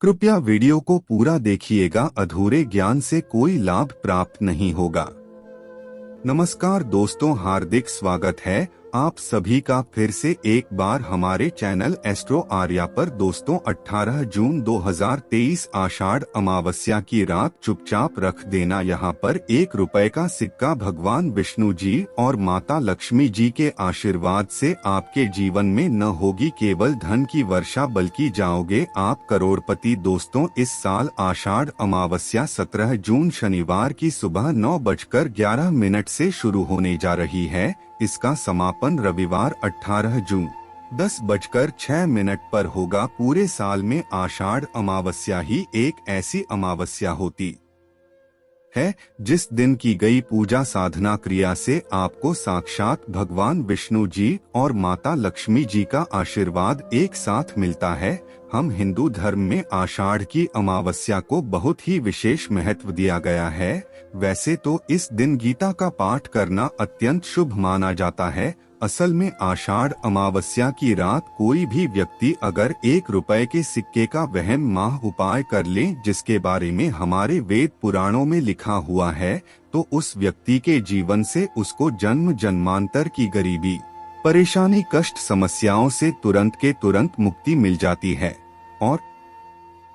कृपया वीडियो को पूरा देखिएगा, अधूरे ज्ञान से कोई लाभ प्राप्त नहीं होगा। नमस्कार दोस्तों, हार्दिक स्वागत है आप सभी का फिर से एक बार हमारे चैनल एस्ट्रो आर्या पर। दोस्तों 18 जून 2023 आषाढ़ अमावस्या की रात चुपचाप रख देना यहाँ पर ₹1 का सिक्का। भगवान विष्णु जी और माता लक्ष्मी जी के आशीर्वाद से आपके जीवन में न होगी केवल धन की वर्षा बल्कि जाओगे आप करोड़पति। दोस्तों इस साल आषाढ़ अमावस्या 17 जून शनिवार की सुबह 9:11 से शुरू होने जा रही है। इसका समापन रविवार 18 जून 10:06 पर होगा। पूरे साल में आषाढ़ अमावस्या ही एक ऐसी अमावस्या होती है जिस दिन की गई पूजा साधना क्रिया से आपको साक्षात भगवान विष्णु जी और माता लक्ष्मी जी का आशीर्वाद एक साथ मिलता है। हम हिंदू धर्म में आषाढ़ की अमावस्या को बहुत ही विशेष महत्व दिया गया है। वैसे तो इस दिन गीता का पाठ करना अत्यंत शुभ माना जाता है। असल में आषाढ़ अमावस्या की रात कोई भी व्यक्ति अगर ₹1 के सिक्के का वहम माह उपाय कर ले, जिसके बारे में हमारे वेद पुराणों में लिखा हुआ है, तो उस व्यक्ति के जीवन से उसको जन्म जन्मांतर की गरीबी, परेशानी, कष्ट, समस्याओं से तुरंत के तुरंत मुक्ति मिल जाती है और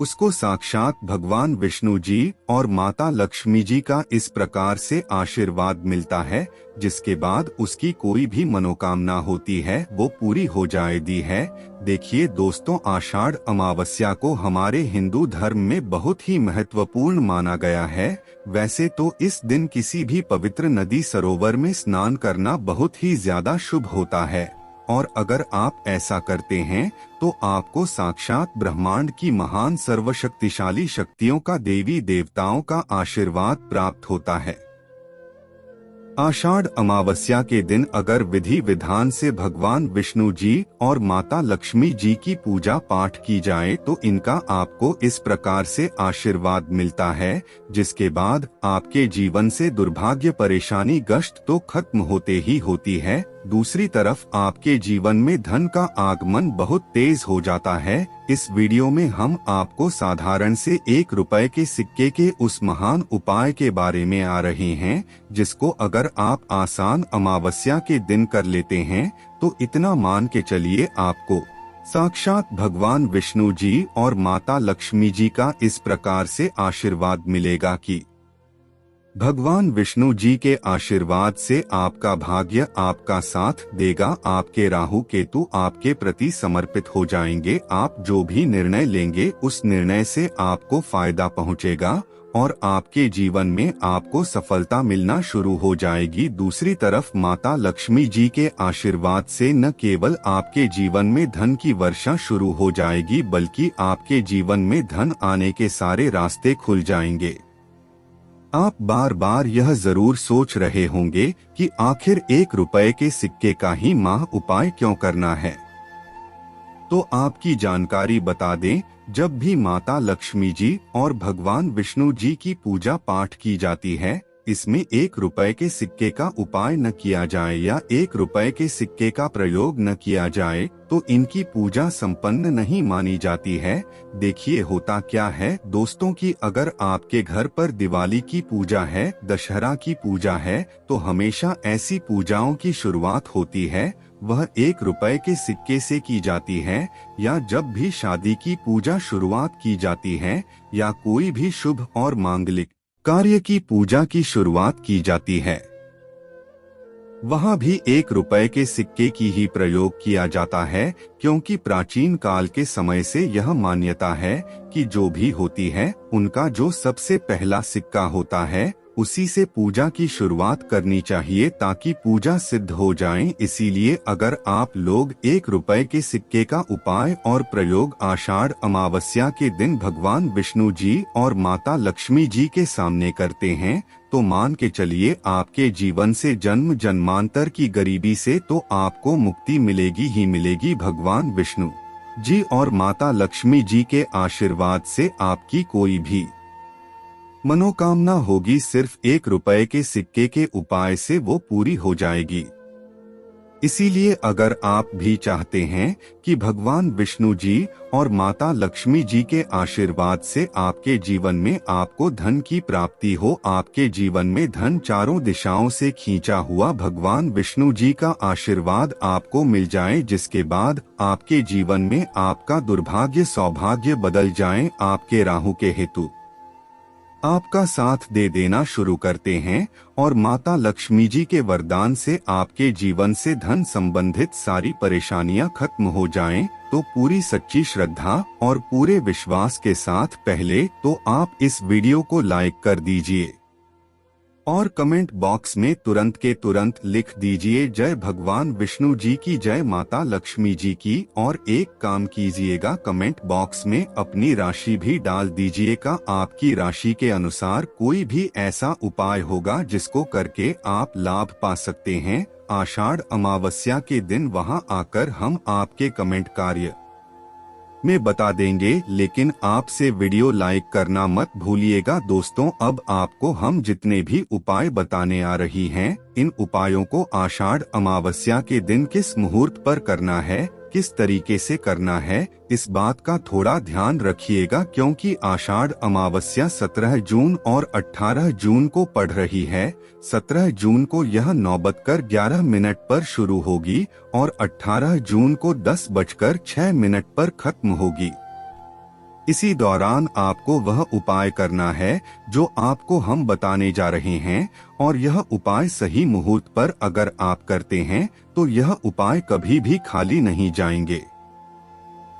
उसको साक्षात भगवान विष्णु जी और माता लक्ष्मी जी का इस प्रकार से आशीर्वाद मिलता है, जिसके बाद उसकी कोई भी मनोकामना होती है वो पूरी हो जाती है। देखिए दोस्तों, आषाढ़ अमावस्या को हमारे हिंदू धर्म में बहुत ही महत्वपूर्ण माना गया है। वैसे तो इस दिन किसी भी पवित्र नदी सरोवर में स्नान करना बहुत ही ज्यादा शुभ होता है और अगर आप ऐसा करते हैं तो आपको साक्षात ब्रह्मांड की महान सर्वशक्तिशाली शक्तियों का, देवी देवताओं का आशीर्वाद प्राप्त होता है। आषाढ़ अमावस्या के दिन अगर विधि विधान से भगवान विष्णु जी और माता लक्ष्मी जी की पूजा पाठ की जाए तो इनका आपको इस प्रकार से आशीर्वाद मिलता है, जिसके बाद आपके जीवन से दुर्भाग्य, परेशानी, कष्ट तो खत्म होते ही होती है। दूसरी तरफ आपके जीवन में धन का आगमन बहुत तेज हो जाता है। इस वीडियो में हम आपको साधारण से ₹1 के सिक्के के उस महान उपाय के बारे में आ रहे हैं, जिसको अगर आप आसान अमावस्या के दिन कर लेते हैं तो इतना मान के चलिए आपको साक्षात भगवान विष्णु जी और माता लक्ष्मी जी का इस प्रकार से आशीर्वाद मिलेगा कि भगवान विष्णु जी के आशीर्वाद से आपका भाग्य आपका साथ देगा। आपके राहु केतु आपके प्रति समर्पित हो जाएंगे। आप जो भी निर्णय लेंगे उस निर्णय से आपको फायदा पहुंचेगा और आपके जीवन में आपको सफलता मिलना शुरू हो जाएगी। दूसरी तरफ माता लक्ष्मी जी के आशीर्वाद से न केवल आपके जीवन में धन की वर्षा शुरू हो जाएगी बल्कि आपके जीवन में धन आने के सारे रास्ते खुल जाएंगे। आप बार बार यह जरूर सोच रहे होंगे कि आखिर ₹1 के सिक्के का ही माह उपाय क्यों करना है, तो आपकी जानकारी बता दें, जब भी माता लक्ष्मी जी और भगवान विष्णु जी की पूजा पाठ की जाती है, इसमें ₹1 के सिक्के का उपाय न किया जाए या ₹1 के सिक्के का प्रयोग न किया जाए तो इनकी पूजा संपन्न नहीं मानी जाती है। देखिए होता क्या है दोस्तों कि अगर आपके घर पर दिवाली की पूजा है, दशहरा की पूजा है, तो हमेशा ऐसी पूजाओं की शुरुआत होती है वह ₹1 के सिक्के से की जाती है। या जब भी शादी की पूजा शुरुआत की जाती है या कोई भी शुभ और मांगलिक कार्य की पूजा की शुरुआत की जाती है, वहाँ भी ₹1 के सिक्के की ही प्रयोग किया जाता है, क्योंकि प्राचीन काल के समय से यह मान्यता है कि जो भी होती है उनका जो सबसे पहला सिक्का होता है उसी से पूजा की शुरुआत करनी चाहिए ताकि पूजा सिद्ध हो जाए। इसीलिए अगर आप लोग ₹1 के सिक्के का उपाय और प्रयोग आषाढ़ अमावस्या के दिन भगवान विष्णु जी और माता लक्ष्मी जी के सामने करते हैं तो मान के चलिए आपके जीवन से जन्म जन्मांतर की गरीबी से तो आपको मुक्ति मिलेगी ही मिलेगी। भगवान विष्णु जी और माता लक्ष्मी जी के आशीर्वाद से आपकी कोई भी मनोकामना होगी सिर्फ ₹1 के सिक्के के उपाय से वो पूरी हो जाएगी। इसीलिए अगर आप भी चाहते हैं कि भगवान विष्णु जी और माता लक्ष्मी जी के आशीर्वाद से आपके जीवन में आपको धन की प्राप्ति हो, आपके जीवन में धन चारों दिशाओं से खींचा हुआ भगवान विष्णु जी का आशीर्वाद आपको मिल जाए, जिसके बाद आपके जीवन में आपका दुर्भाग्य सौभाग्य बदल जाए, आपके राहु के हेतु आपका साथ दे देना शुरू करते हैं और माता लक्ष्मी जी के वरदान से आपके जीवन से धन संबंधित सारी परेशानियां खत्म हो जाएं, तो पूरी सच्ची श्रद्धा और पूरे विश्वास के साथ पहले तो आप इस वीडियो को लाइक कर दीजिए और कमेंट बॉक्स में तुरंत के तुरंत लिख दीजिए जय भगवान विष्णु जी की, जय माता लक्ष्मी जी की। और एक काम कीजिएगा, कमेंट बॉक्स में अपनी राशि भी डाल दीजिएगा। आपकी राशि के अनुसार कोई भी ऐसा उपाय होगा जिसको करके आप लाभ पा सकते हैं। आषाढ़ अमावस्या के दिन वहां आकर हम आपके कमेंट कार्य में बता देंगे, लेकिन आपसे वीडियो लाइक करना मत भूलिएगा। दोस्तों, अब आपको हम जितने भी उपाय बताने आ रही हैं, इन उपायों को आषाढ़ अमावस्या के दिन किस मुहूर्त पर करना है, किस तरीके से करना है, इस बात का थोड़ा ध्यान रखिएगा, क्योंकि आषाढ़ अमावस्या 17 जून और 18 जून को पड़ रही है। 17 जून को यह 9:11 पर शुरू होगी और 18 जून को 10:06 पर खत्म होगी। इसी दौरान आपको वह उपाय करना है जो आपको हम बताने जा रहे हैं, और यह उपाय सही मुहूर्त पर अगर आप करते हैं तो यह उपाय कभी भी खाली नहीं जाएंगे।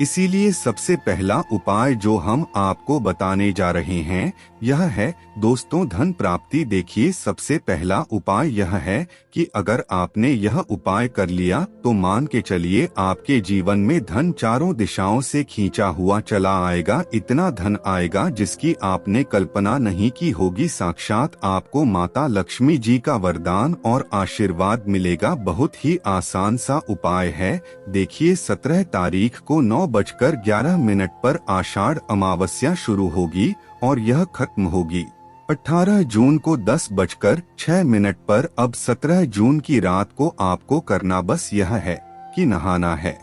इसीलिए सबसे पहला उपाय जो हम आपको बताने जा रहे हैं यह है दोस्तों धन प्राप्ति। देखिए, सबसे पहला उपाय यह है कि अगर आपने यह उपाय कर लिया तो मान के चलिए आपके जीवन में धन चारों दिशाओं से खींचा हुआ चला आएगा। इतना धन आएगा जिसकी आपने कल्पना नहीं की होगी। साक्षात आपको माता लक्ष्मी जी का वरदान और आशीर्वाद मिलेगा। बहुत ही आसान सा उपाय है। देखिए, 17 तारीख को 9:11 पर आषाढ़ अमावस्या शुरू होगी और यह खत्म होगी 18 जून को 10:06 पर। अब 17 जून की रात को आपको करना बस यह है कि नहाना है,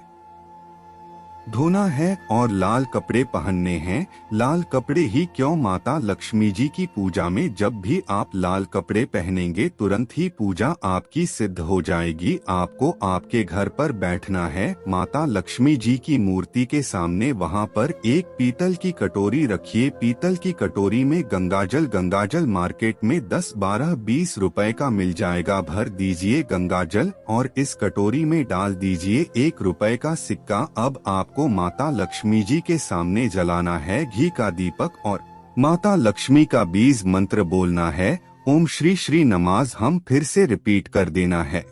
धोना है और लाल कपड़े पहनने हैं। लाल कपड़े ही क्यों, माता लक्ष्मी जी की पूजा में जब भी आप लाल कपड़े पहनेंगे तुरंत ही पूजा आपकी सिद्ध हो जाएगी। आपको आपके घर पर बैठना है, माता लक्ष्मी जी की मूर्ति के सामने, वहां पर एक पीतल की कटोरी रखिए। पीतल की कटोरी में गंगाजल, गंगाजल मार्केट में 10, 12, 20 रुपए का मिल जाएगा। भर दीजिए गंगाजल और इस कटोरी में डाल दीजिए 1 रुपए का सिक्का। अब आप को माता लक्ष्मी जी के सामने जलाना है घी का दीपक और माता लक्ष्मी का बीज मंत्र बोलना है, ओम श्री श्री नमाज हम फिर से रिपीट कर देना है।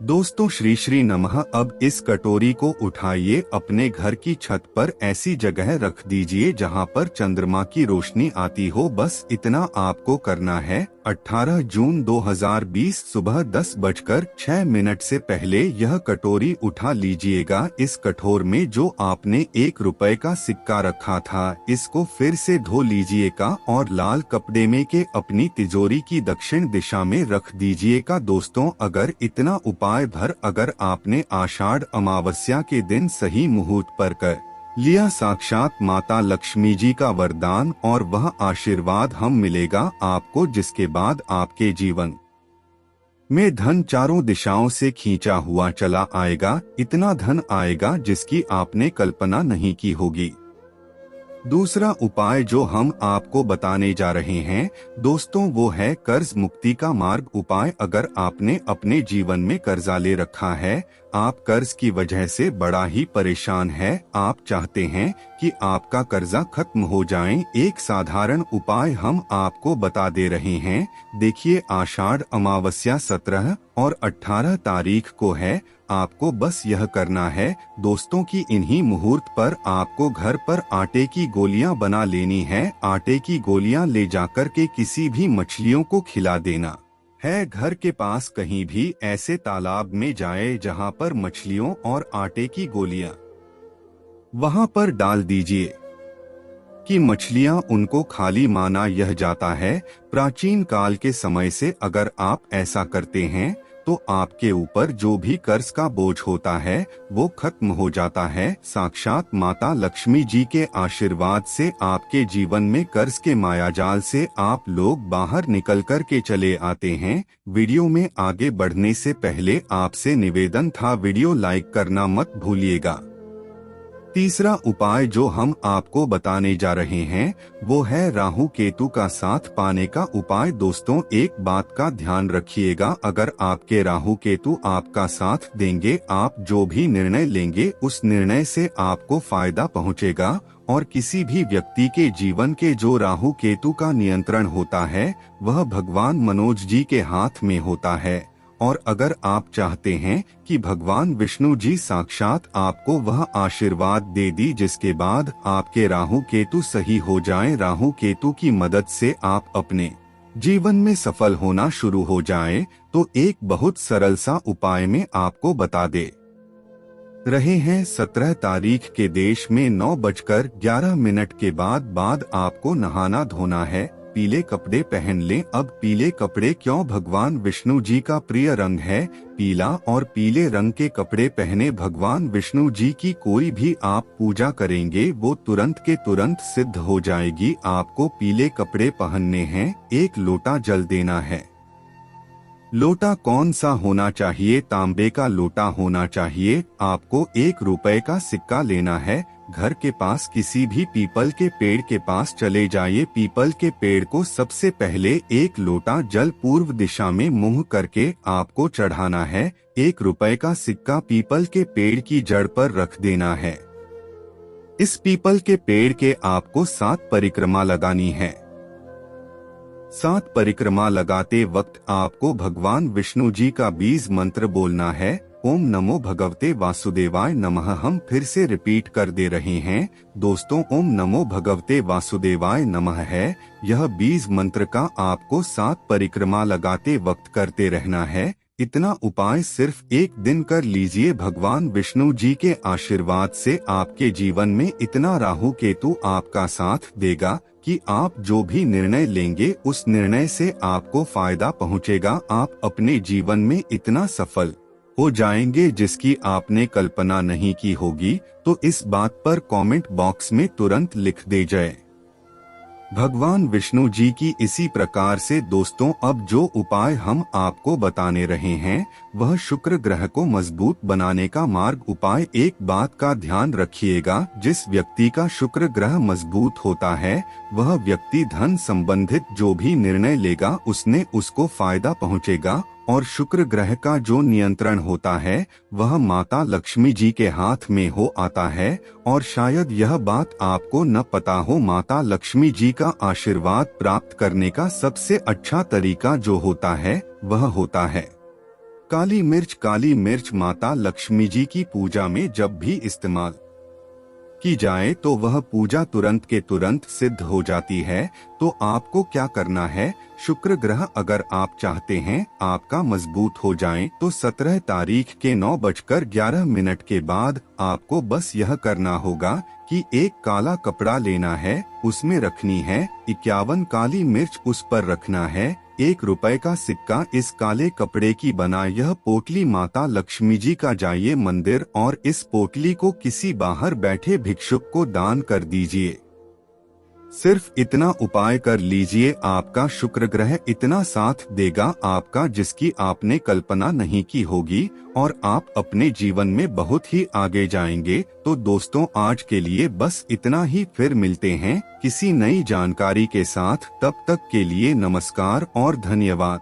दोस्तों, श्री श्री नमः। अब इस कटोरी को उठाइए, अपने घर की छत पर ऐसी जगह रख दीजिए जहां पर चंद्रमा की रोशनी आती हो। बस इतना आपको करना है। 18 जून 2020 सुबह 10:06 से पहले यह कटोरी उठा लीजिएगा। इस कटोर में जो आपने 1 रुपए का सिक्का रखा था, इसको फिर से धो लीजिएगा और लाल कपड़े में के अपनी तिजोरी की दक्षिण दिशा में रख दीजिएगा। दोस्तों, अगर इतना उपाय भर अगर आपने आषाढ़ अमावस्या के दिन सही मुहूर्त पर कर लिया, साक्षात माता लक्ष्मी जी का वरदान और वह आशीर्वाद हम मिलेगा आपको, जिसके बाद आपके जीवन में धन चारों दिशाओं से खींचा हुआ चला आएगा। इतना धन आएगा जिसकी आपने कल्पना नहीं की होगी। दूसरा उपाय जो हम आपको बताने जा रहे हैं दोस्तों, वो है कर्ज मुक्ति का मार्ग उपाय। अगर आपने अपने जीवन में कर्जा ले रखा है, आप कर्ज की वजह से बड़ा ही परेशान है, आप चाहते हैं कि आपका कर्जा खत्म हो जाए, एक साधारण उपाय हम आपको बता दे रहे हैं। देखिए, आषाढ़ अमावस्या 17 और 18 तारीख को है। आपको बस यह करना है दोस्तों कि इन्हीं मुहूर्त पर आपको घर पर आटे की गोलियां बना लेनी है। आटे की गोलियां ले जाकर के किसी भी मछलियों को खिला देना है। घर के पास कहीं भी ऐसे तालाब में जाए जहां पर मछलियों और आटे की गोलियां, वहां पर डाल दीजिए कि मछलियां उनको खाली माना यह जाता है। प्राचीन काल के समय से अगर आप ऐसा करते हैं तो आपके ऊपर जो भी कर्ज का बोझ होता है वो खत्म हो जाता है। साक्षात माता लक्ष्मी जी के आशीर्वाद से आपके जीवन में कर्ज के मायाजाल से आप लोग बाहर निकल कर के चले आते हैं। वीडियो में आगे बढ़ने से पहले आपसे निवेदन था, वीडियो लाइक करना मत भूलिएगा। तीसरा उपाय जो हम आपको बताने जा रहे हैं वो है राहु केतु का साथ पाने का उपाय। दोस्तों, एक बात का ध्यान रखिएगा, अगर आपके राहु केतु आपका साथ देंगे, आप जो भी निर्णय लेंगे उस निर्णय से आपको फायदा पहुंचेगा। और किसी भी व्यक्ति के जीवन के जो राहु केतु का नियंत्रण होता है वह भगवान मनोज जी के हाथ में होता है। और अगर आप चाहते हैं कि भगवान विष्णु जी साक्षात आपको वह आशीर्वाद दे दी जिसके बाद आपके राहु केतु सही हो जाएं, राहु केतु की मदद से आप अपने जीवन में सफल होना शुरू हो जाएं, तो एक बहुत सरल सा उपाय में आपको बता दे रहे हैं। 17 तारीख के देश में 9:11 के बाद आपको नहाना धोना है, पीले कपड़े पहन लें। अब पीले कपड़े क्यों? भगवान विष्णु जी का प्रिय रंग है पीला, और पीले रंग के कपड़े पहने भगवान विष्णु जी की कोई भी आप पूजा करेंगे वो तुरंत के तुरंत सिद्ध हो जाएगी। आपको पीले कपड़े पहनने हैं, एक लोटा जल देना है। लोटा कौन सा होना चाहिए? तांबे का लोटा होना चाहिए। आपको 1 रुपए का सिक्का लेना है। घर के पास किसी भी पीपल के पेड़ के पास चले जाइए। पीपल के पेड़ को सबसे पहले 1 लोटा जल पूर्व दिशा में मुंह करके आपको चढ़ाना है। 1 रुपए का सिक्का पीपल के पेड़ की जड़ पर रख देना है। इस पीपल के पेड़ के आपको 7 परिक्रमा लगानी है। 7 परिक्रमा लगाते वक्त आपको भगवान विष्णु जी का बीज मंत्र बोलना है, ओम नमो भगवते वासुदेवाय नमः। हम फिर से रिपीट कर दे रहे हैं दोस्तों, ओम नमो भगवते वासुदेवाय नमः है। यह बीज मंत्र का आपको 7 परिक्रमा लगाते वक्त करते रहना है। इतना उपाय सिर्फ 1 दिन कर लीजिए। भगवान विष्णु जी के आशीर्वाद से आपके जीवन में इतना राहु केतु आपका साथ देगा कि आप जो भी निर्णय लेंगे उस निर्णय से आपको फायदा पहुंचेगा। आप अपने जीवन में इतना सफल हो जाएंगे जिसकी आपने कल्पना नहीं की होगी। तो इस बात पर कमेंट बॉक्स में तुरंत लिख दे जय भगवान विष्णु जी की। इसी प्रकार से दोस्तों, अब जो उपाय हम आपको बताने रहे हैं वह शुक्र ग्रह को मजबूत बनाने का मार्ग उपाय। एक बात का ध्यान रखिएगा, जिस व्यक्ति का शुक्र ग्रह मजबूत होता है वह व्यक्ति धन संबंधित जो भी निर्णय लेगा उसने उसको फायदा पहुंचेगा। और शुक्र ग्रह का जो नियंत्रण होता है वह माता लक्ष्मी जी के हाथ में हो आता है। और शायद यह बात आपको न पता हो, माता लक्ष्मी जी का आशीर्वाद प्राप्त करने का सबसे अच्छा तरीका जो होता है वह होता है काली मिर्च। काली मिर्च माता लक्ष्मी जी की पूजा में जब भी इस्तेमाल की जाए तो वह पूजा तुरंत के तुरंत सिद्ध हो जाती है। तो आपको क्या करना है, शुक्र ग्रह अगर आप चाहते हैं आपका मजबूत हो जाए तो 17 तारीख के 9:11 के बाद आपको बस यह करना होगा कि एक काला कपड़ा लेना है, उसमें रखनी है 51 काली मिर्च, उस पर रखना है 1 रुपए का सिक्का। इस काले कपड़े की बना यह पोटली माता लक्ष्मी जी का जाइए मंदिर और इस पोटली को किसी बाहर बैठे भिक्षुक को दान कर दीजिए। सिर्फ इतना उपाय कर लीजिए, आपका शुक्र ग्रह इतना साथ देगा आपका जिसकी आपने कल्पना नहीं की होगी और आप अपने जीवन में बहुत ही आगे जाएंगे। तो दोस्तों, आज के लिए बस इतना ही, फिर मिलते हैं किसी नई जानकारी के साथ। तब तक के लिए नमस्कार और धन्यवाद।